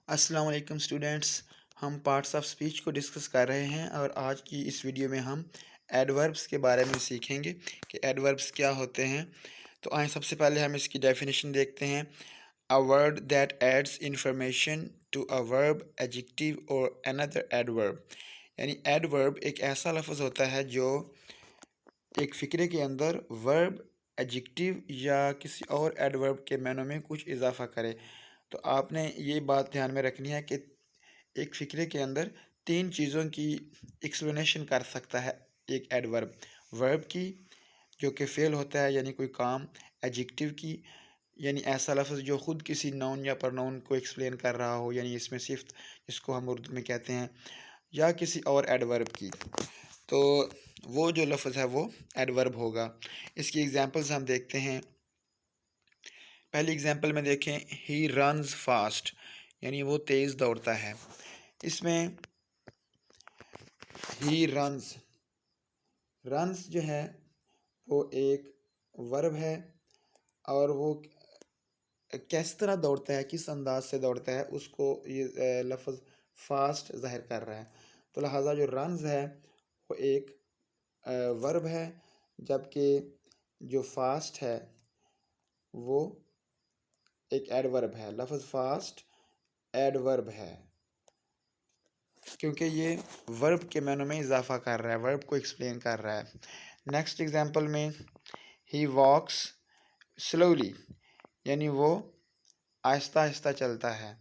अस्सलाम वालेकुम स्टूडेंट्स। हम पार्ट्स ऑफ स्पीच को डिस्कस कर रहे हैं और आज की इस वीडियो में हम एडवर्ब्स के बारे में सीखेंगे कि एडवर्ब्स क्या होते हैं। तो आइए सबसे पहले हम इसकी डेफिनेशन देखते हैं। A word that adds information to a verb, adjective और अनदर एडवर्ब। यानी एडवर्ब एक ऐसा लफ्ज़ होता है जो एक फ़िक्रे के अंदर वर्ब, एडजेक्टिव या किसी और एडवर्ब के मानों में कुछ इजाफा करे। तो आपने ये बात ध्यान में रखनी है कि एक फ़िक्रे के अंदर तीन चीज़ों की एक्सप्लेनेशन कर सकता है एक एडवर्ब। वर्ब की, जो कि फ़ेल होता है यानी कोई काम। एडजेक्टिव की, यानी ऐसा लफ्ज़ जो ख़ुद किसी नाउन या प्रोनाउन को एक्सप्लेन कर रहा हो, यानी इसमें सिफ़त जिसको हम उर्दू में कहते हैं, या किसी और एडवर्ब की। तो वो जो लफ्ज़ है वो एडवर्ब होगा। इसकी एग्ज़ाम्पल्स हम देखते हैं। पहली एग्ज़ाम्पल में देखें, ही रन्स फास्ट, यानी वो तेज़ दौड़ता है। इसमें ही रन्स, रन्स जो है वो एक वर्ब है और वो किस तरह दौड़ता है, किस अंदाज से दौड़ता है, उसको ये लफ्ज़ फास्ट ज़ाहिर कर रहा है। तो लिहाजा जो रन्स है वो एक वर्ब है, जबकि जो फास्ट है वो एक एडवर्ब है। लफ्ज़ फास्ट एडवर्ब है क्योंकि ये वर्ब के मानों में इजाफा कर रहा है, वर्ब को एक्सप्लेन कर रहा है। नेक्स्ट एग्जांपल में, ही वॉक्स स्लोली, यानी वो आहिस्ता आहिस्ता चलता है।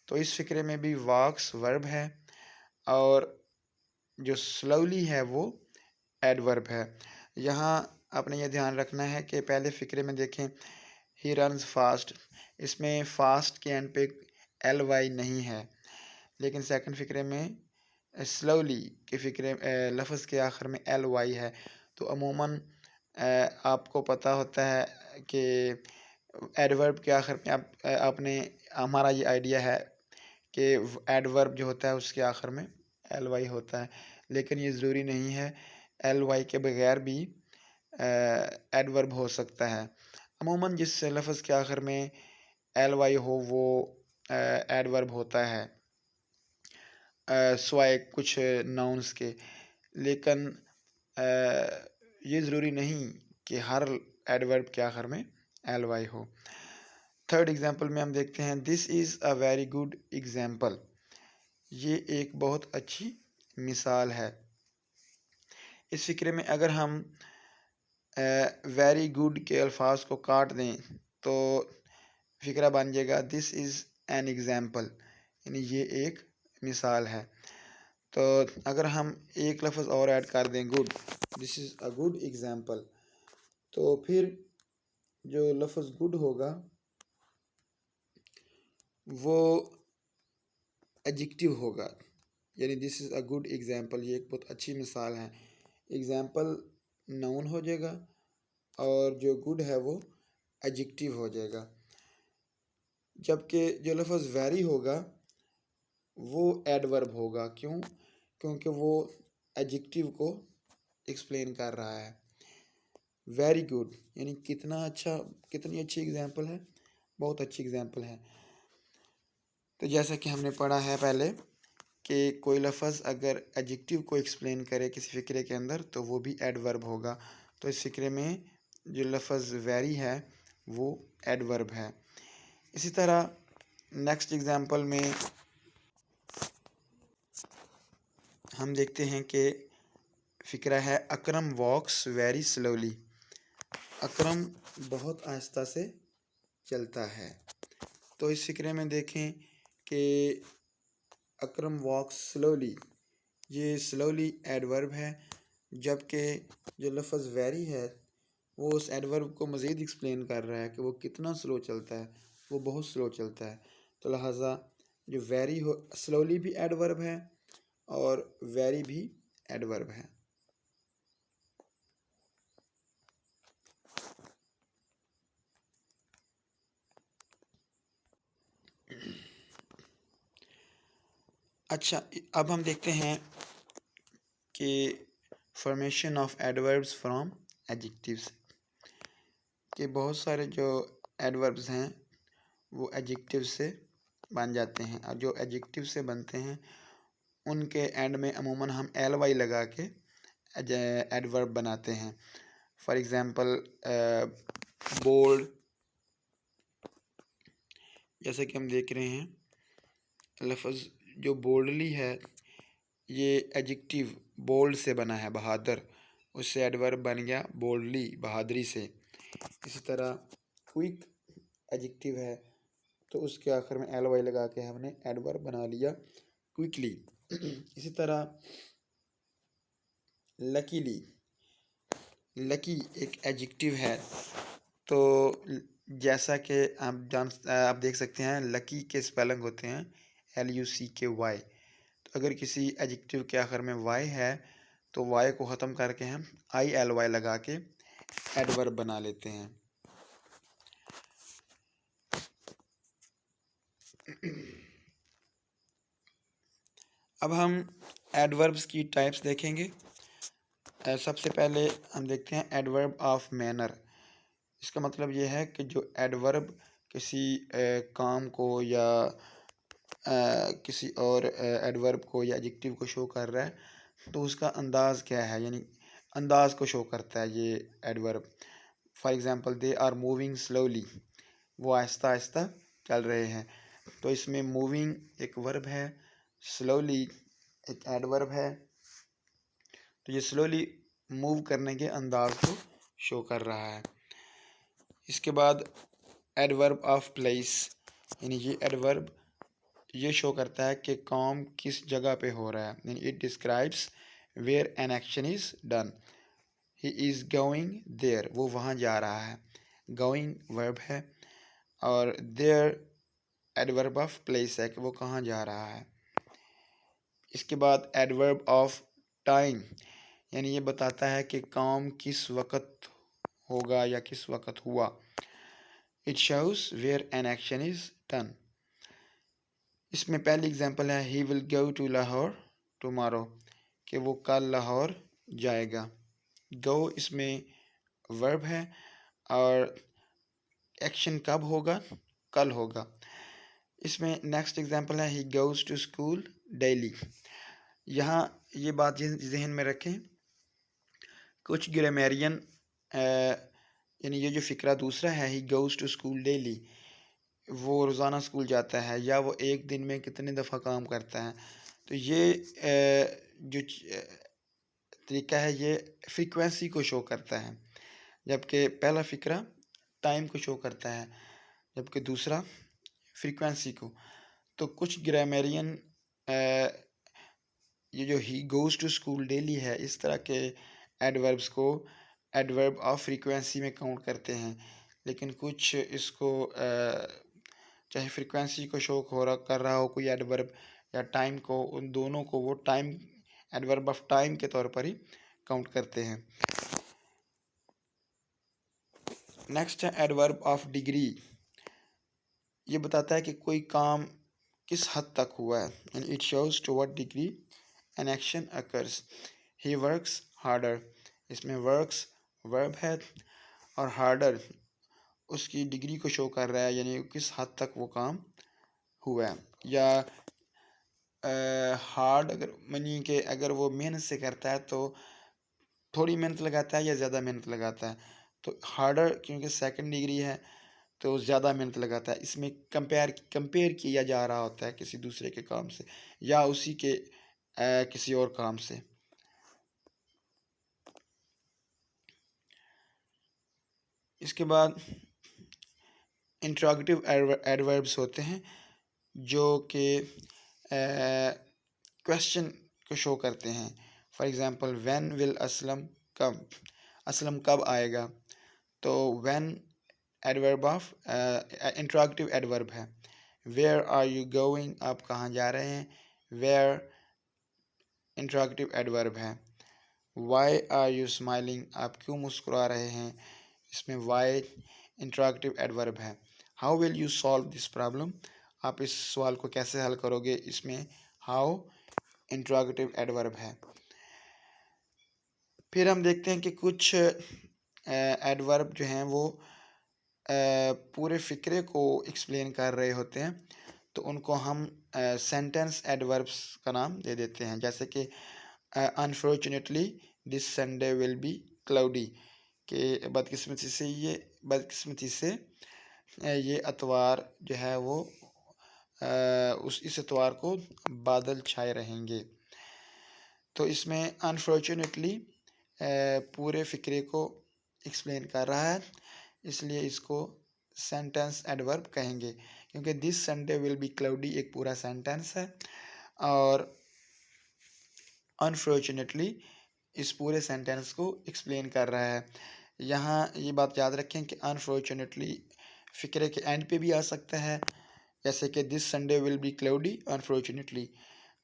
तो इस फ़िक्रे में भी वॉक्स वर्ब है और जो स्लोली है वो एडवर्ब है। यहाँ आपने ये ध्यान रखना है कि पहले फ़िक्रे में देखें, ही रन्स फास्ट, इसमें फास्ट के एंड पे एल वाई नहीं है, लेकिन सेकंड फ़िक्रे में स्लोली के फ़िक्रे लफ्ज़ के आखिर में एल वाई है। तो अमूमन आपको पता होता है कि एडवर्ब के आखिर में आपने हमारा ये आइडिया है कि एडवर्ब जो होता है उसके आखिर में एल वाई होता है, लेकिन ये ज़रूरी नहीं है। एल वाई के बगैर भी एडवर्ब हो सकता है। अमूमन जिस लफ्ज़ के आखिर में एल वाई हो वो एडवर्ब होता है, स्वाय कुछ नाउन्स के। लेकिन ये ज़रूरी नहीं कि हर एडवर्ब के आखिर में एल वाई हो। थर्ड एग्जांपल में हम देखते हैं, this is a very good example, ये एक बहुत अच्छी मिसाल है। इस फ़िक्रे में अगर हम वेरी गुड के अल्फाज को काट दें तो फ़िक्रा बन जाएगा दिस इज़ एन एग्जांपल, यानी ये एक मिसाल है। तो अगर हम एक लफ्ज़ और ऐड कर दें, good, this is a good example, तो फिर जो लफ्ज़ गुड होगा वो एडजेक्टिव होगा, यानी this is a good example, ये एक बहुत अच्छी मिसाल है। एग्जांपल नाउन हो जाएगा और जो गुड है वो एडजेक्टिव हो जाएगा। जबकि जो लफ्ज़ वेरी होगा वो एडवर्ब होगा। क्यों? क्योंकि वो एडजेक्टिव को एक्सप्लेन कर रहा है। वेरी गुड यानी कितना अच्छा, कितनी अच्छी एग्जांपल है, बहुत अच्छी एग्जांपल है। तो जैसा कि हमने पढ़ा है पहले कि कोई लफ्ज़ अगर एडजेक्टिव को एक्सप्लेन करे किसी फ़िक्रे के अंदर तो वो भी एडवर्ब होगा। तो इस फ़िक्रे में जो लफ्ज़ वेरी है वो एडवर्ब है। इसी तरह नेक्स्ट एग्जांपल में हम देखते हैं कि फ़िक्रा है, अकरम वॉक्स वेरी स्लोली, अकरम बहुत आहिस्ता से चलता है। तो इस फ़िक्रे में देखें कि अकरम वॉक्स स्लोली, ये स्लोली एडवर्ब है, जबकि जो लफ्ज़ वेरी है वो उस एडवर्ब को मज़ीद एक्सप्लेन कर रहा है कि वो कितना स्लो चलता है, वो बहुत स्लो चलता है। तो लिहाजा जो वेरी हो, स्लोली भी एडवर्ब है और वेरी भी एडवर्ब है। अच्छा, अब हम देखते हैं कि formation of adverbs from adjectives, कि बहुत सारे जो एडवर्ब्स हैं वो एडजेक्टिव से बन जाते हैं, और जो एडजेक्टिव से बनते हैं उनके एंड में अमूमन हम ly लगा के एडवर्ब बनाते हैं। फॉर एग्ज़ाम्पल बोल्ड, जैसे कि हम देख रहे हैं लफ्ज़ जो बोल्डली है ये एडजेक्टिव बोल्ड से बना है, बहादुर, उससे एडवर्ब बन गया बोल्डली, बहादुरी से। इसी तरह क्विक एडजेक्टिव है तो उसके आखिर में ly लगा के हमने एडवर्ब बना लिया क्विकली। इसी तरह लकीली, लकी एक एडजेक्टिव है, तो जैसा कि आप देख सकते हैं लकी के स्पेलिंग होते हैं LUCKY। तो अगर किसी एडजेक्टिव के आखिर में y है तो y को ख़त्म करके हम ILY लगा के एडवर्ब बना लेते हैं। अब हम एडवर्ब्स की टाइप्स देखेंगे। सबसे पहले हम देखते हैं एडवर्ब ऑफ मैनर। इसका मतलब ये है कि जो एडवर्ब किसी काम को या किसी और एडवर्ब को या एडजेक्टिव को शो कर रहा है तो उसका अंदाज़ क्या है, यानी अंदाज़ को शो करता है ये adverb. For example they are moving slowly, वो आहिस्ता आहिस्ता चल रहे हैं। तो इसमें मूविंग एक वर्ब है, स्लोली एक एडवर्ब है, तो ये स्लोली मूव करने के अंदाज को शो कर रहा है। इसके बाद एडवर्ब ऑफ प्लेस, यानी ये एडवर्ब ये शो करता है कि काम किस जगह पे हो रहा है, यानी it describes where an action is done. He is going there, वो वहाँ जा रहा है, गोइंग वर्ब है, और देयर एडवर्ब ऑफ प्लेस है कि वो कहाँ जा रहा है। इसके बाद एडवर्ब ऑफ टाइम, यानी ये बताता है कि काम किस वक़्त होगा या किस वक़्त हुआ। It shows where an action is done. इसमें पहली एग्जांपल है he will go to Lahore tomorrow, कि वो कल लाहौर जाएगा। गो इसमें वर्ब है और एक्शन कब होगा, कल होगा। इसमें नेक्स्ट एग्जांपल है he goes to school daily. यहाँ ये बात जहन में रखें, कुछ ग्रामेरियन यानी ये जो फ़िक्रा दूसरा है he goes to school daily, वो रोज़ाना स्कूल जाता है या वो एक दिन में कितने दफ़ा काम करता है, तो ये जो तरीका है ये फ्रीक्वेंसी को शो करता है, जबकि पहला फ़िक्रा टाइम को शो करता है जबकि दूसरा फ्रीक्वेंसी को। तो कुछ ग्रामेरियन ये जो he goes to school daily है इस तरह के एडवर्ब्स को एडवर्ब ऑफ फ्रीक्वेंसी में काउंट करते हैं, लेकिन कुछ इसको चाहे फ्रीक्वेंसी को शो कर रहा हो कोई एडवर्ब या टाइम को, उन दोनों को वो टाइम एडवर्ब ऑफ टाइम के तौर पर ही काउंट करते हैं। नेक्स्ट है एडवर्ब ऑफ डिग्री। ये बताता है कि कोई काम किस हद तक हुआ है, and it shows to what degree an action occurs. He works harder, इसमें वर्क्स वर्ब है और हार्डर उसकी डिग्री को शो कर रहा है, यानी किस हद तक वो काम हुआ है। या हार्ड अगर मनी के अगर वो मेहनत से करता है तो थोड़ी मेहनत लगाता है या ज़्यादा मेहनत लगाता है, तो हार्डर क्योंकि सेकंड डिग्री है तो ज़्यादा मेहनत लगाता है। इसमें कंपेयर किया जा रहा होता है किसी दूसरे के काम से या उसी के किसी और काम से। इसके बाद इंट्रोगेटिव एडवर्ब्स होते हैं जो कि क्वेश्चन को शो करते हैं। For example when will Aslam come, Aslam कब आएगा, तो when adverb of interrogative adverb है। वेयर आर यू गोइंग, आप कहाँ जा रहे हैं, वेयर इंट्रोगेटिव एडवर्ब है। वाई आर यू स्माइलिंग, आप क्यों मुस्कुरा रहे हैं, इसमें वाई इंट्रोगेटिव एडवर्ब है। How will you solve this problem, आप इस सवाल को कैसे हल करोगे, इसमें हाउ इंट्रोगेटिव एडवर्ब है। फिर हम देखते हैं कि कुछ एडवर्ब जो हैं वो पूरे फ़िक्रे को एक्सप्लेन कर रहे होते हैं। तो उनको हम सेंटेंस एडवर्ब्स का नाम दे देते हैं। जैसे कि unfortunately this Sunday will be cloudy, कि बदकिस्मती से ये इतवार जो है वो इस इतवार को बादल छाए रहेंगे। तो इसमें अनफॉर्चुनेटली पूरे फ़िक्रे को एक्सप्लेन कर रहा है, इसलिए इसको सेंटेंस एडवर्ब कहेंगे, क्योंकि this Sunday will be cloudy एक पूरा सेंटेंस है और अनफॉर्चुनेटली इस पूरे सेंटेंस को एक्सप्लेन कर रहा है। यहाँ ये बात याद रखें कि अनफॉर्चुनेटली फ़िक्रे के एंड पे भी आ सकता है, जैसे कि this Sunday will be cloudy unfortunately,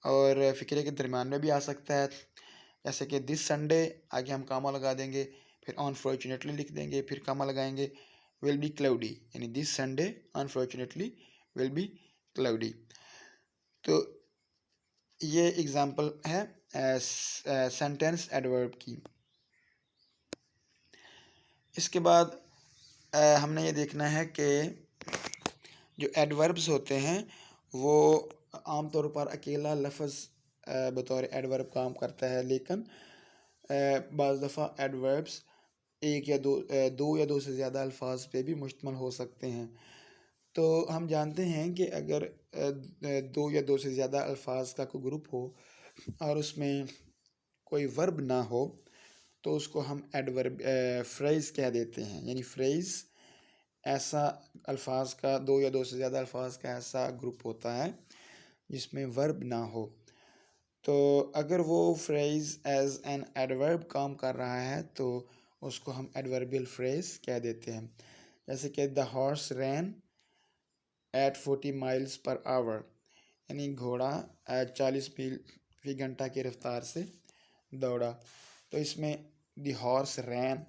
और फ़िक्रे के दरमियान में भी आ सकता है, जैसे कि दिस संडे आगे हम कामा लगा देंगे, फिर अनफॉर्चुनेटली लिख देंगे, फिर कामा लगाएंगे, विल बी क्लाउडी, यानी this Sunday unfortunately will be cloudy. तो ये एग्जांपल है सेंटेंस एडवर्ब की। इसके बाद हमने ये देखना है कि जो एडवर्ब्स होते हैं वो आमतौर पर अकेला लफ्ज़ बतौर एडवर्ब काम करता है, लेकिन बाज़ दफ़ा एडवर्ब्स एक या दो या दो से ज़्यादा अल्फाज पे भी मुश्तमल हो सकते हैं। तो हम जानते हैं कि अगर दो या दो से ज़्यादा अल्फाज का कोई ग्रुप हो और उसमें कोई वर्ब ना हो तो उसको हम एडवर्ब फ्रेज़ कह देते हैं। यानी फ्रेज़ ऐसा अल्फाज का, दो या दो से ज़्यादा अल्फाज का ऐसा ग्रुप होता है जिसमें वर्ब ना हो। तो अगर वो फ्रेज़ एज एन एडवर्ब काम कर रहा है तो उसको हम एडवर्बियल फ्रेज़ कह देते हैं। जैसे कि the horse ran at 40 miles per hour, यानी घोड़ा 40 मील फी घंटा की रफ्तार से दौड़ा। तो इसमें the horse ran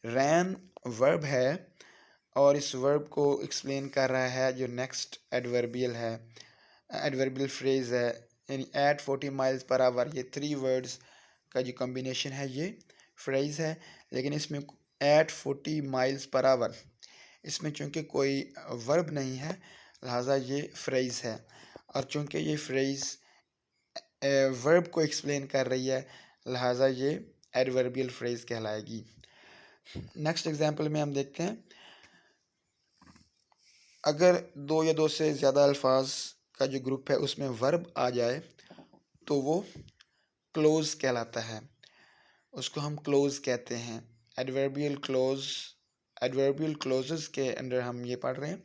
ran verb है और इस वर्ब को एक्सप्लेन कर रहा है जो नेक्स्ट एडवर्बियल फ्रेज़ है, यानी एट 40 माइल्स पर आवर। ये 3 वर्ड्स का जो कॉम्बिनेशन है ये फ्रेज़ है, लेकिन इसमें एट 40 माइल्स पर आवर, इसमें चूँकि कोई वर्ब नहीं है लिहाजा ये फ्रेज़ है, और चूँकि ये फ्रेज़ वर्ब को एक्सप्लेन कर रही है लिहाजा ये एडवर्बियल फ्रेज़ कहलाएगी। नेक्स्ट एग्जांपल में हम देखते हैं, अगर दो या दो से ज़्यादा अल्फाज का जो ग्रुप है उसमें वर्ब आ जाए तो वो क्लोज़ कहलाता है, उसको हम क्लोज़ कहते हैं। एडवर्बियल क्लोजेस के अंदर हम ये पढ़ रहे हैं।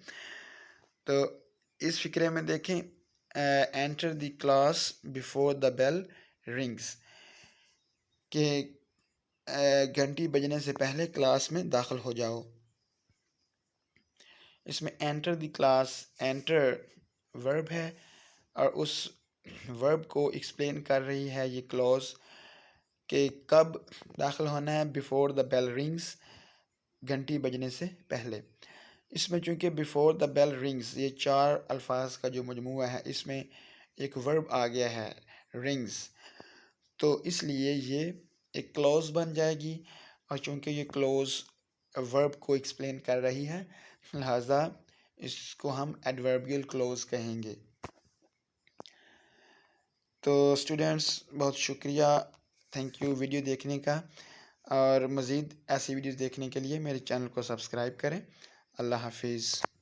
तो इस फिक्रे में देखें, enter the class before the bell rings, के घंटी बजने से पहले क्लास में दाखिल हो जाओ। इसमें enter the class, enter verb है और उस वर्ब को एक्सप्लेन कर रही है ये क्लॉज कि कब दाखिल होना है, बिफोर द बेल रिंग्स, घंटी बजने से पहले। इसमें चूँकि बिफोर द बेल रिंग्स ये 4 अल्फाज का जो मजमूआ है इसमें एक वर्ब आ गया है रिंग्स, तो इसलिए ये एक क्लॉज बन जाएगी, और चूँकि ये क्लॉज वर्ब को एक्सप्लेन कर रही है लिहाजा इसको हम एडवर्बियल क्लॉज कहेंगे। तो स्टूडेंट्स बहुत शुक्रिया, थैंक यू वीडियो देखने का, और मज़ीद ऐसी वीडियोज़ देखने के लिए मेरे चैनल को सब्सक्राइब करें। अल्लाह हाफिज़।